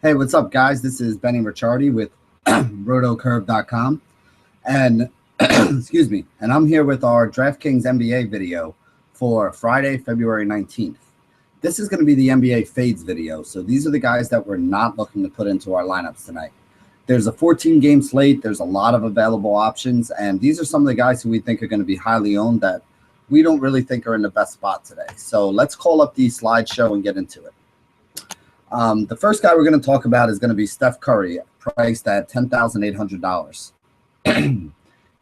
Hey, what's up, guys? This is Benny Ricciardi with rotocurve.com. And excuse me. And I'm here with our DraftKings NBA video for Friday, February 19th. This is going to be the NBA fades video. So these are the guys that we're not looking to put into our lineups tonight. There's a 14-game slate. There's a lot of available options. And these are some of the guys who we think are going to be highly owned that we don't really think are in the best spot today. So let's call up the slideshow and get into it. The first guy we're going to talk about is going to be Steph Curry, priced at $10,800.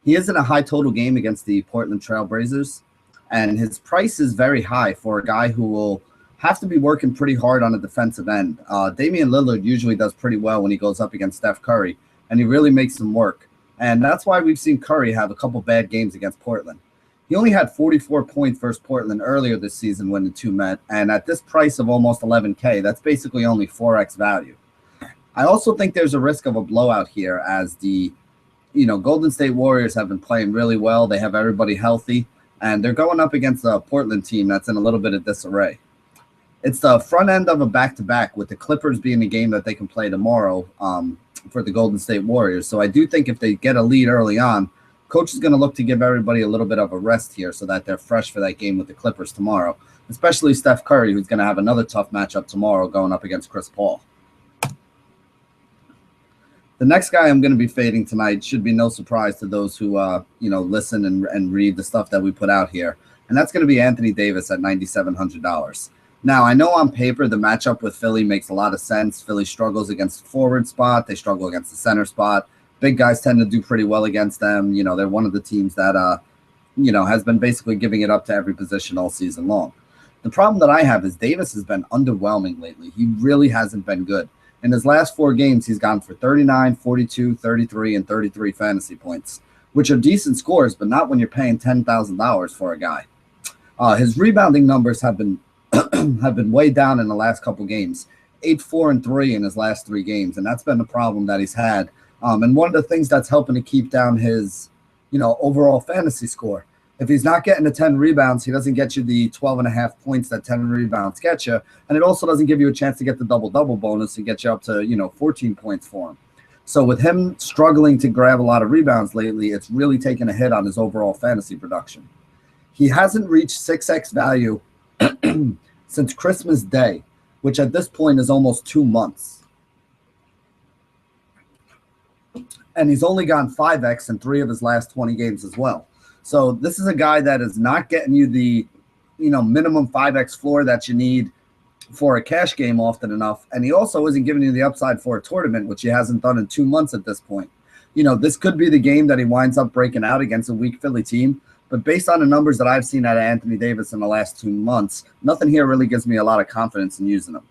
He is in a high total game against the Portland Trail Blazers, and his price is very high for a guy who will have to be working pretty hard on the defensive end. Damian Lillard usually does pretty well when he goes up against Steph Curry, and he really makes him work. And that's why we've seen Curry have a couple bad games against Portland. He only had 44 points versus Portland earlier this season when the two met, and at this price of almost $11K, that's basically only 4x value. I also think there's a risk of a blowout here as the Golden State Warriors have been playing really well. They have everybody healthy, and they're going up against a Portland team that's in a little bit of disarray. It's the front end of a back-to-back with the Clippers being the game that they can play tomorrow for the Golden State Warriors. So I do think if they get a lead early on, Coach is going to look to give everybody a little bit of a rest here so that they're fresh for that game with the Clippers tomorrow, especially Steph Curry, who's going to have another tough matchup tomorrow going up against Chris Paul. The next guy I'm going to be fading tonight should be no surprise to those who listen and read the stuff that we put out here, and that's going to be Anthony Davis at $9,700. Now, I know on paper the matchup with Philly makes a lot of sense. Philly struggles against the forward spot. They struggle against the center spot. Big guys tend to do pretty well against them. They're one of the teams that, has been basically giving it up to every position all season long. The problem that I have is Davis has been underwhelming lately. He really hasn't been good. In his last 4 games, he's gone for 39, 42, 33, and 33 fantasy points, which are decent scores, but not when you're paying $10,000 for a guy. His rebounding numbers have been have been way down in the last couple games, 8, 4, and 3 in his last 3 games, and that's been the problem that he's had. And one of the things that's helping to keep down his, overall fantasy score. If he's not getting the 10 rebounds, he doesn't get you the 12.5 points that 10 rebounds get you. And it also doesn't give you a chance to get the double-double bonus and get you up to, 14 points for him. So with him struggling to grab a lot of rebounds lately, it's really taken a hit on his overall fantasy production. He hasn't reached 6x value since Christmas Day, which at this point is almost 2 months. And he's only gone 5x in 3 of his last 20 games as well. So this is a guy that is not getting you the, minimum 5x floor that you need for a cash game often enough. And he also isn't giving you the upside for a tournament, which he hasn't done in 2 months at this point. This could be the game that he winds up breaking out against a weak Philly team. But based on the numbers that I've seen out of Anthony Davis in the last 2 months, nothing here really gives me a lot of confidence in using him.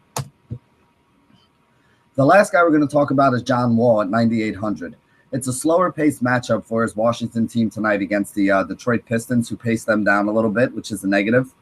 The last guy we're going to talk about is John Wall at $9,800. It's a slower-paced matchup for his Washington team tonight against the Detroit Pistons, who paced them down a little bit, which is a negative.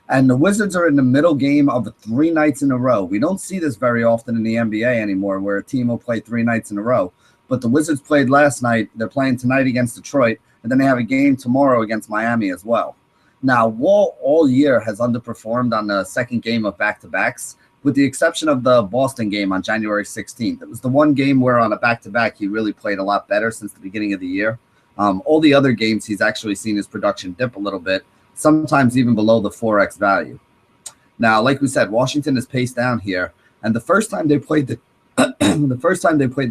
And the Wizards are in the middle game of 3 nights in a row. We don't see this very often in the NBA anymore, where a team will play 3 nights in a row. But the Wizards played last night. They're playing tonight against Detroit, and then they have a game tomorrow against Miami as well. Now, Wall all year has underperformed on the second game of back-to-backs, with the exception of the Boston game on January 16th. It was the one game where on a back-to-back he really played a lot better since the beginning of the year. All the other games he's actually seen his production dip a little bit, sometimes even below the 4x value. Now, like we said, Washington is paced down here, and the first time they played the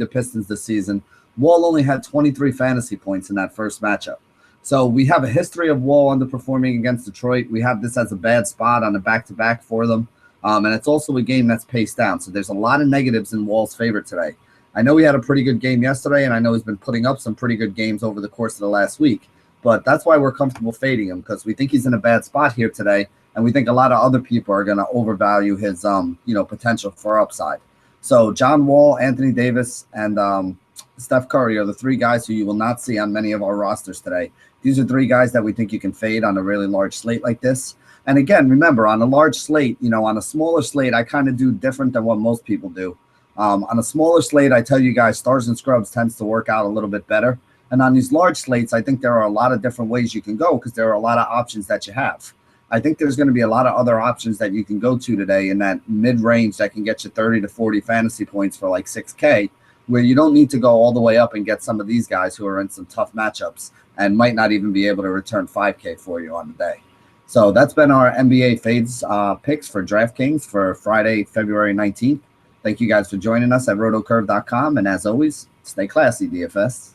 Pistons this season, Wall only had 23 fantasy points in that first matchup. So we have a history of Wall underperforming against Detroit. We have this as a bad spot on a back-to-back for them. And it's also a game that's paced down. So there's a lot of negatives in Wall's favor today. I know he had a pretty good game yesterday, and I know he's been putting up some pretty good games over the course of the last week. But that's why we're comfortable fading him, because we think he's in a bad spot here today, and we think a lot of other people are going to overvalue his potential for upside. So John Wall, Anthony Davis, and Steph Curry are the 3 guys who you will not see on many of our rosters today. These are 3 guys that we think you can fade on a really large slate like this. And again, remember, on a large slate, on a smaller slate, I kind of do different than what most people do. On a smaller slate, I tell you guys, stars and scrubs tends to work out a little bit better. And on these large slates, I think there are a lot of different ways you can go because there are a lot of options that you have. I think there's going to be a lot of other options that you can go to today in that mid-range that can get you 30 to 40 fantasy points for like 6K, where you don't need to go all the way up and get some of these guys who are in some tough matchups and might not even be able to return 5K for you on the day. So that's been our NBA Fades picks for DraftKings for Friday, February 19th. Thank you guys for joining us at rotocurve.com. And as always, stay classy, DFS.